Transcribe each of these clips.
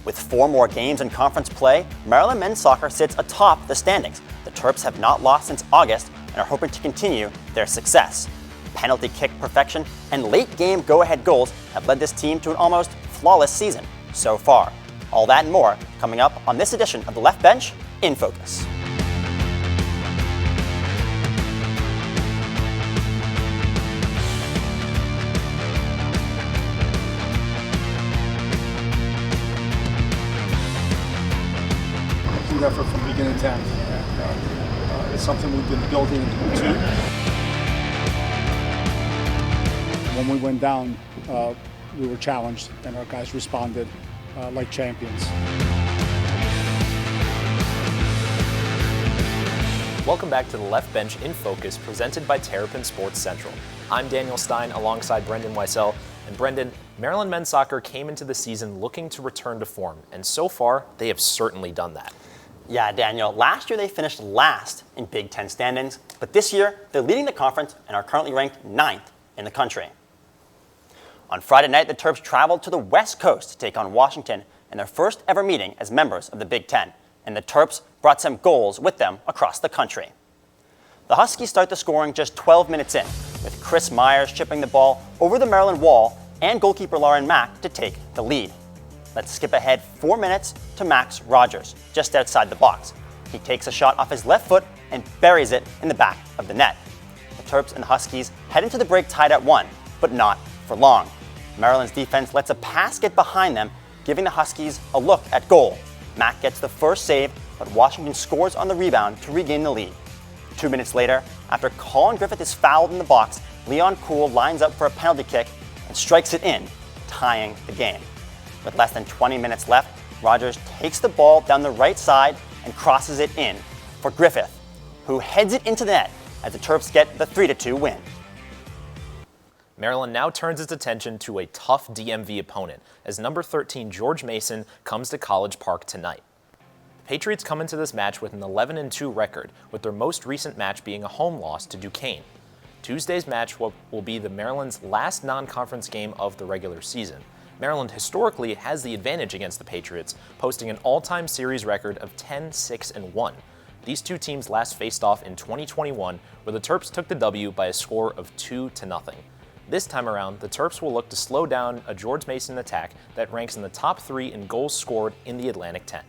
With 4 more games in conference play, Maryland men's soccer sits atop the standings. The Terps have not lost since August and are hoping to continue their success. Penalty kick perfection and late-game go-ahead goals have led this team to an almost flawless season so far. All that and more coming up on this edition of the Left Bench in Focus. Effort from beginning to end. It's something we've been building to. When we went down, we were challenged, and our guys responded like champions. Welcome back to the Left Bench in Focus, presented by Terrapin Sports Central. I'm Daniel Stein alongside Brendan Weissel. And Brendan, Maryland men's soccer came into the season looking to return to form, and so far, they have certainly done that. Yeah, Daniel, last year they finished last in Big Ten standings, but this year they're leading the conference and are currently ranked 9th in the country. On Friday night, the Terps traveled to the West Coast to take on Washington in their first ever meeting as members of the Big Ten, and the Terps brought some goals with them across the country. The Huskies start the scoring just 12 minutes in, with Chris Myers chipping the ball over the Maryland wall and goalkeeper Lauren Mack to take the lead. Let's skip ahead 4 minutes to Max Rogers, just outside the box. He takes a shot off his left foot and buries it in the back of the net. The Terps and Huskies head into the break tied at 1, but not for long. Maryland's defense lets a pass get behind them, giving the Huskies a look at goal. Mack gets the first save, but Washington scores on the rebound to regain the lead. 2 minutes later, after Colin Griffith is fouled in the box, Leon Kuhl lines up for a penalty kick and strikes it in, tying the game. With less than 20 minutes left, Rogers takes the ball down the right side and crosses it in for Griffith, who heads it into the net as the Terps get the 3-2 win. Maryland now turns its attention to a tough DMV opponent as number 13 George Mason comes to College Park tonight. The Patriots come into this match with an 11-2 record, with their most recent match being a home loss to Duquesne. Tuesday's match will be the Maryland's last non-conference game of the regular season. Maryland historically has the advantage against the Patriots, posting an all-time series record of 10-6-1. These two teams last faced off in 2021, where the Terps took the W by a score of 2-0. This time around, the Terps will look to slow down a George Mason attack that ranks in the top 3 in goals scored in the Atlantic 10.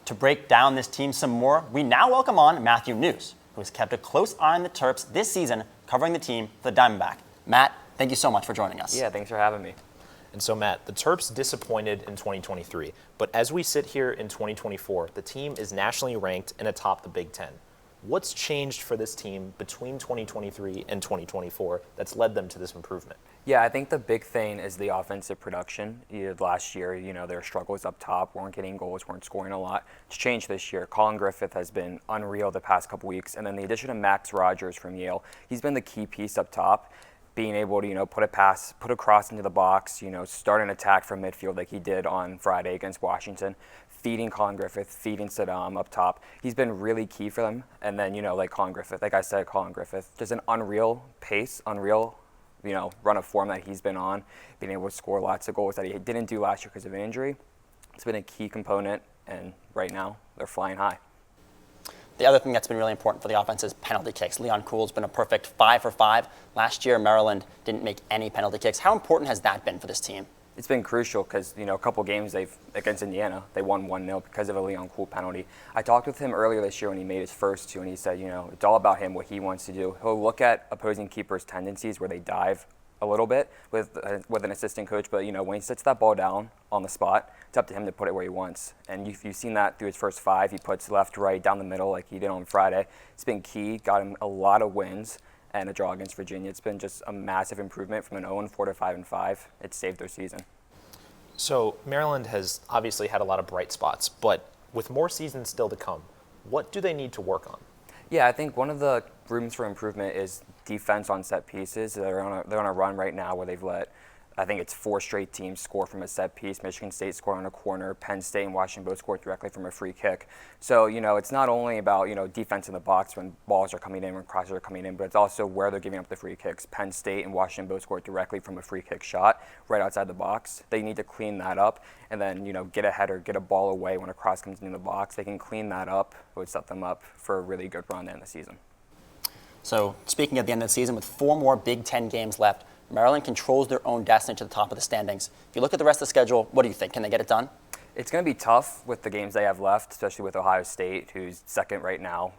To break down this team some more, we now welcome on Matthew News, who has kept a close eye on the Terps this season, covering the team for the Diamondback. Matt, thank you so much for joining us. Yeah, thanks for having me. And so, Matt, the Terps disappointed in 2023, but as we sit here in 2024, the team is nationally ranked and atop the Big Ten. What's changed for this team between 2023 and 2024 that's led them to this improvement? Yeah, I think the big thing is the offensive production. Last year, their struggles up top, weren't getting goals, weren't scoring a lot. It's changed this year. Colin Griffith has been unreal the past couple weeks, and then the addition of Max Rogers from Yale, he's been the key piece up top. Being able to, put a cross into the box, start an attack from midfield like he did on Friday against Washington, feeding Colin Griffith, feeding Saddam up top. He's been really key for them. And then, like Colin Griffith, like I said, Colin Griffith, just an unreal pace, unreal, run of form that he's been on, being able to score lots of goals that he didn't do last year because of an injury. It's been a key component, and right now they're flying high. The other thing that's been really important for the offense is penalty kicks. Leon Kuhl's been a perfect 5 for 5. Last year, Maryland didn't make any penalty kicks. How important has that been for this team? It's been crucial because, a couple games against Indiana, they won 1-0 because of a Leon Kuhl penalty. I talked with him earlier this year when he made his first 2, and he said, it's all about him, what he wants to do. He'll look at opposing keepers' tendencies where they dive a little bit with an assistant coach, but when he sets that ball down on the spot, it's up to him to put it where he wants. And you've seen that through his first 5. He puts left, right, down the middle like he did on Friday. It's been key, got him a lot of wins and a draw against Virginia. It's been just a massive improvement from an 0-4 to 5-5. It saved their season. So Maryland has obviously had a lot of bright spots, but with more seasons still to come, what do they need to work on? Yeah, I think one of the rooms for improvement is defense on set pieces. They're on a run right now where they've let I think it's 4 straight teams score from a set piece. Michigan State scored on a corner. Penn State and Washington both scored directly from a free kick. So, it's not only about, defense in the box when balls are coming in, when crosses are coming in, but it's also where they're giving up the free kicks. Penn State and Washington both scored directly from a free kick shot right outside the box. They need to clean that up and then, get a header, get a ball away when a cross comes into the box. They can clean that up. It would set them up for a really good run to end the season. So, speaking at the end of the season, with 4 more Big Ten games left, Maryland controls their own destiny to the top of the standings. If you look at the rest of the schedule, what do you think? Can they get it done? It's going to be tough with the games they have left, especially with Ohio State, who's second right now,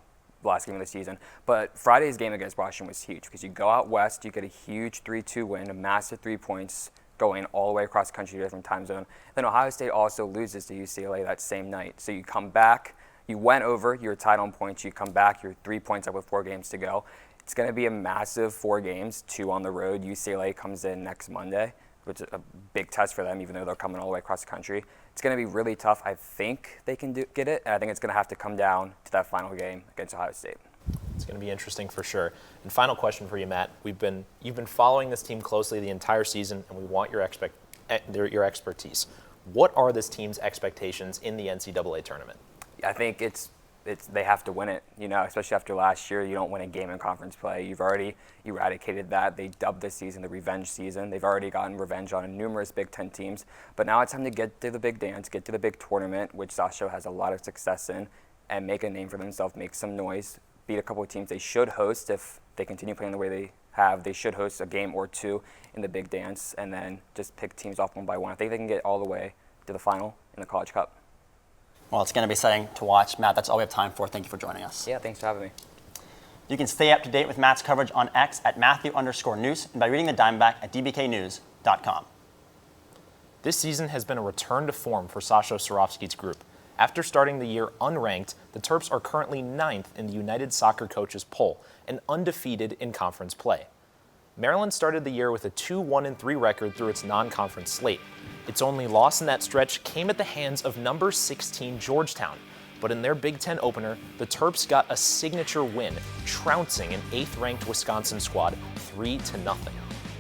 last game of the season. But Friday's game against Washington was huge because you go out west, you get a huge 3-2 win, a massive 3 points going all the way across the country to a different time zone. Then Ohio State also loses to UCLA that same night. So you come back, you went over, you were tied on points, you come back, you're 3 points up with 4 games to go. It's going to be a massive 4 games, 2 on the road. UCLA comes in next Monday, which is a big test for them, even though they're coming all the way across the country. It's going to be really tough. I think they can get it, and I think it's going to have to come down to that final game against Ohio State. It's going to be interesting for sure. And final question for you, Matt. You've been following this team closely the entire season, and we want your expertise. What are this team's expectations in the NCAA tournament? I think they have to win it, especially after last year. You don't win a game in conference play. You've already eradicated that. They dubbed this season the revenge season. They've already gotten revenge on numerous Big Ten teams. But now it's time to get to the big dance, get to the big tournament, which Sasho has a lot of success in, and make a name for themselves, make some noise, beat a couple of teams they should host if they continue playing the way they have. They should host a game or 2 in the big dance and then just pick teams off one by one. I think they can get all the way to the final in the College Cup. Well, it's going to be exciting to watch. Matt, that's all we have time for. Thank you for joining us. Yeah, thanks for having me. You can stay up to date with Matt's coverage on X at Matthew_News and by reading the Diamondback at dbknews.com. This season has been a return to form for Sasho Cirovski's group. After starting the year unranked, the Terps are currently 9th in the United Soccer Coaches poll and undefeated in conference play. Maryland started the year with a 2-1-3 record through its non-conference slate. Its only loss in that stretch came at the hands of number 16 Georgetown, but in their Big Ten opener, the Terps got a signature win, trouncing an 8th-ranked Wisconsin squad 3-0.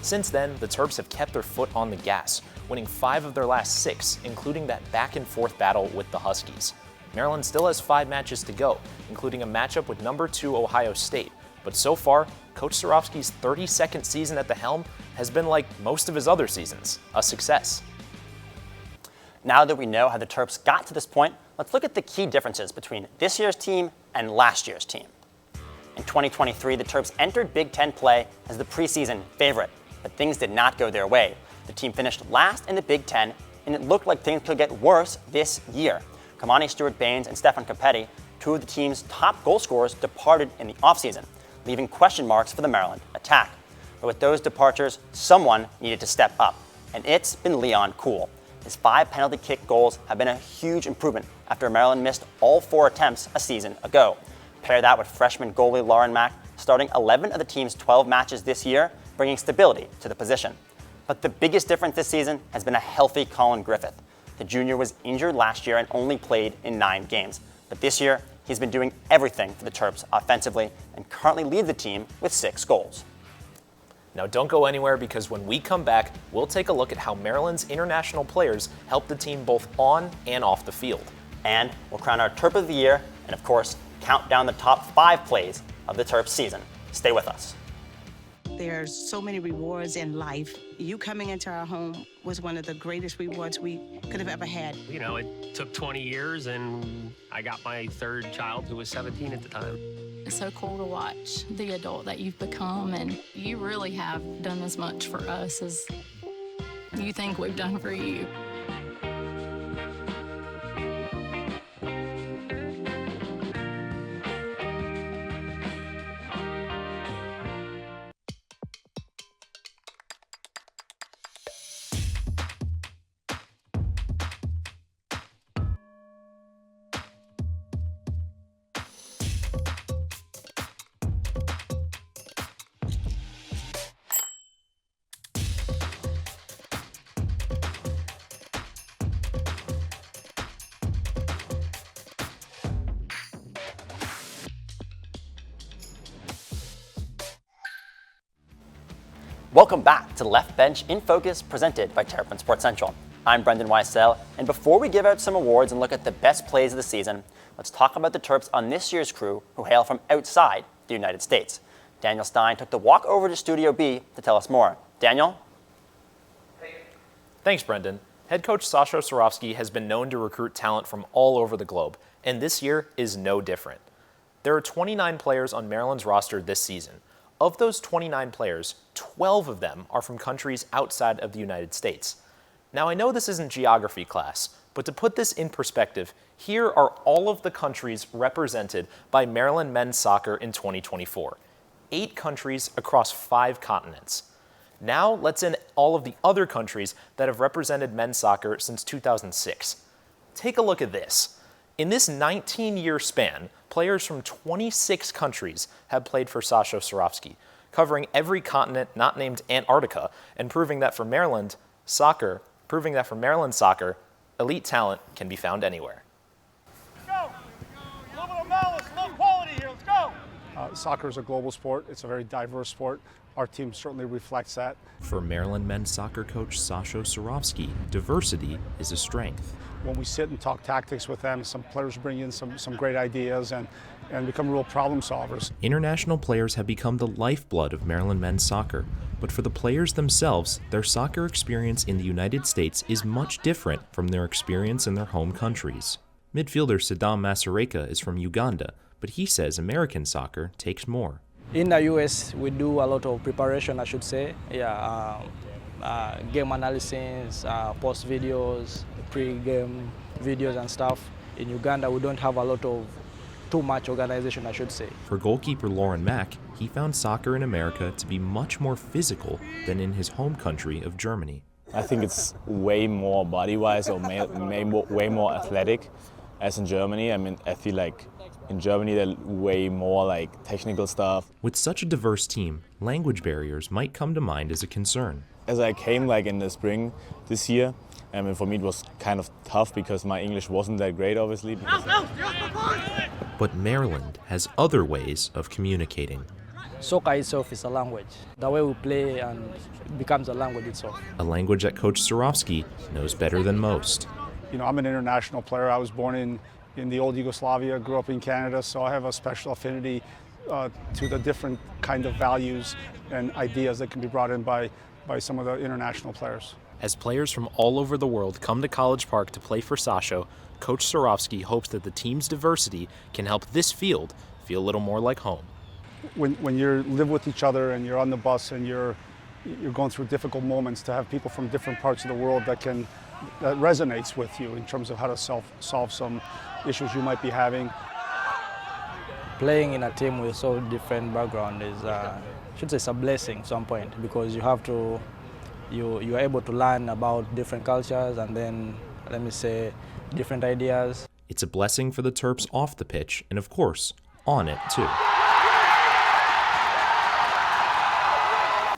Since then, the Terps have kept their foot on the gas, winning 5 of their last 6, including that back-and-forth battle with the Huskies. Maryland still has 5 matches to go, including a matchup with number 2 Ohio State, but so far, Coach Cirovski's 32nd season at the helm has been like most of his other seasons, a success. Now that we know how the Terps got to this point, let's look at the key differences between this year's team and last year's team. In 2023, the Terps entered Big Ten play as the preseason favorite, but things did not go their way. The team finished last in the Big Ten, and it looked like things could get worse this year. Kamani Stewart-Baines and Stefan Capetti, 2 of the team's top goal scorers, departed in the offseason, leaving question marks for the Maryland attack. But with those departures, someone needed to step up, and it's been Leon Kuhl. His 5 penalty kick goals have been a huge improvement after Maryland missed all 4 attempts a season ago. Pair that with freshman goalie Lauren Mack starting 11 of the team's 12 matches this year, bringing stability to the position. But the biggest difference this season has been a healthy Colin Griffith. The junior was injured last year and only played in 9 games. But this year, he's been doing everything for the Terps offensively and currently leads the team with 6 goals. Now don't go anywhere because when we come back, we'll take a look at how Maryland's international players helped the team both on and off the field. And we'll crown our Terp of the Year and, of course, count down the top 5 plays of the Terps season. Stay with us. There's so many rewards in life. You coming into our home was one of the greatest rewards we could have ever had. It took 20 years, and I got my 3rd child, who was 17 at the time. It's so cool to watch the adult that you've become, and you really have done as much for us as you think we've done for you. Welcome back to Left Bench in Focus, presented by Terrapin Sports Central. I'm Brendan Weissel, and before we give out some awards and look at the best plays of the season, let's talk about the Terps on this year's crew who hail from outside the United States. Daniel Stein took the walk over to Studio B to tell us more. Daniel? Thanks, Brendan. Head coach Sasho Cirovski has been known to recruit talent from all over the globe, and this year is no different. There are 29 players on Maryland's roster this season. Of those 29 players, 12 of them are from countries outside of the United States. Now, I know this isn't geography class, but to put this in perspective, here are all of the countries represented by Maryland men's soccer in 2024. 8 countries across 5 continents. Now, let's in all of the other countries that have represented men's soccer since 2006. Take a look at this. In this 19-year span, players from 26 countries have played for Sasho Cirovski, covering every continent not named Antarctica, and proving that for Maryland soccer, elite talent can be found anywhere. Let's go! A little bit of malice, a little quality here. Let's go! Soccer is a global sport. It's a very diverse sport. Our team certainly reflects that. For Maryland men's soccer coach Sasho Cirovski, diversity is a strength. When we sit and talk tactics with them, some players bring in some great ideas and become real problem solvers. International players have become the lifeblood of Maryland men's soccer, but for the players themselves, their soccer experience in the United States is much different from their experience in their home countries. Midfielder Saddam Masareka is from Uganda, but he says American soccer takes more. In the US, we do a lot of preparation, I should say. Game analysis, post videos, pre-game videos and stuff. In Uganda, we don't have a lot of too much organization, I should say. For goalkeeper Lauren Mack, he found soccer in America to be much more physical than in his home country of Germany. I think it's way more body-wise or way more athletic as in Germany. I mean, I feel like in Germany, they're way more like technical stuff. With such a diverse team, language barriers might come to mind as a concern. As I came like in the spring this year, I mean, for me it was kind of tough because my English wasn't that great, obviously. But Maryland has other ways of communicating. Soccer itself is a language. The way we play and becomes a language itself. A language that Coach Cirovski knows better than most. You know, I'm an international player. I was born in the old Yugoslavia, grew up in Canada, so I have a special affinity to the different kind of values and ideas that can be brought in by some of the international players. As players from all over the world come to College Park to play for Sasho, Coach Cirovski hopes that the team's diversity can help this field feel a little more like home. When you live with each other and you're on the bus and you're going through difficult moments, to have people from different parts of the world that resonates with you in terms of how to solve some issues you might be having. Playing in a team with so different background is, I should say, it's a blessing at some point, because you have to, you're able to learn about different cultures and then, let me say, different ideas. It's a blessing for the Terps off the pitch and, of course, on it too.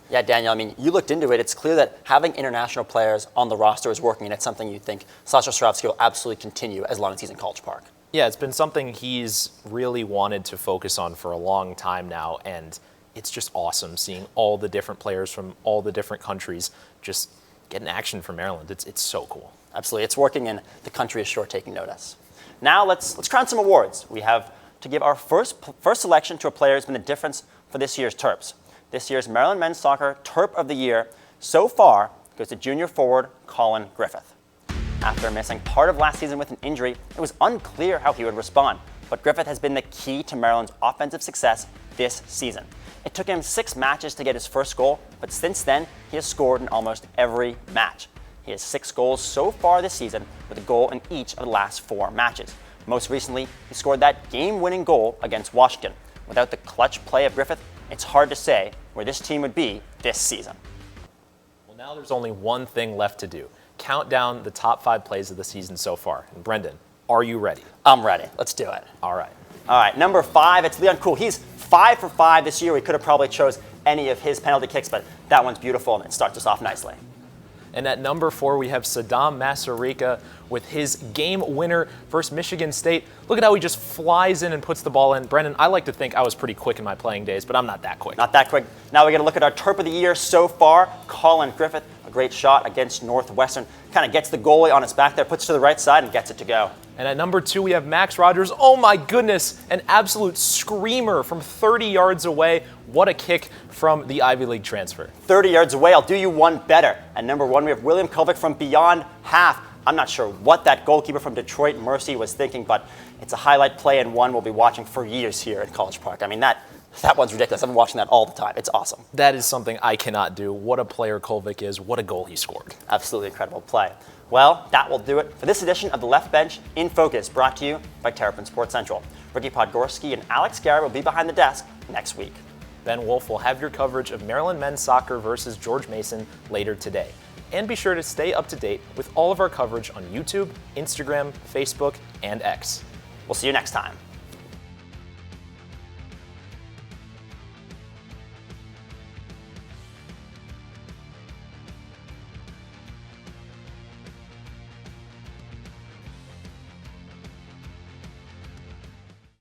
Yeah, Daniel, I mean, you looked into it. It's clear that having international players on the roster is working, and it's something you think Sasho Cirovski will absolutely continue as long as he's in College Park. Yeah, it's been something he's really wanted to focus on for a long time now, and it's just awesome seeing all the different players from all the different countries just get in action for Maryland. It's so cool. Absolutely. It's working, and the country is sure taking notice. Now let's crown some awards. We have to give our first selection to a player who's been the difference for this year's Terps. This year's Maryland Men's Soccer Terp of the Year so far goes to junior forward Colin Griffith. After missing part of last season with an injury, it was unclear how he would respond, but Griffith has been the key to Maryland's offensive success this season. It took him 6 matches to get his first goal, but since then, he has scored in almost every match. He has 6 goals so far this season, with a goal in each of the last 4 matches. Most recently, he scored that game-winning goal against Washington. Without the clutch play of Griffith, it's hard to say where this team would be this season. Well, now there's only one thing left to do. Count down the top 5 plays of the season so far. And Brendan, are you ready? I'm ready. Let's do it. All right. All right, number 5, it's Leon Kuhl. He's 5 for 5 this year. We could have probably chose any of his penalty kicks, but that one's beautiful and it starts us off nicely. And at number 4, we have Saddam Masarika with his game winner versus Michigan State. Look at how he just flies in and puts the ball in. Brendan, I like to think I was pretty quick in my playing days, but I'm not that quick. Not that quick. Now we're going to look at our Terp of the Year so far. Colin Griffith, a great shot against Northwestern. Kind of gets the goalie on his back there, puts it to the right side, and gets it to go. And at number 2, we have Max Rogers. Oh my goodness, an absolute screamer from 30 yards away. What a kick from the Ivy League transfer. 30 yards away, I'll do you one better. At number 1, we have William Kovic from beyond half. I'm not sure what that goalkeeper from Detroit Mercy was thinking, but it's a highlight play and one we'll be watching for years here at College Park. I mean, that one's ridiculous. I've been watching that all the time. It's awesome. That is something I cannot do. What a player Kovic is. What a goal he scored. Absolutely incredible play. Well, that will do it for this edition of the Left Bench in Focus, brought to you by Terrapin Sports Central. Ricky Podgorski and Alex Garrett will be behind the desk next week. Ben Wolf will have your coverage of Maryland men's soccer versus George Mason later today. And be sure to stay up to date with all of our coverage on YouTube, Instagram, Facebook, and X. We'll see you next time.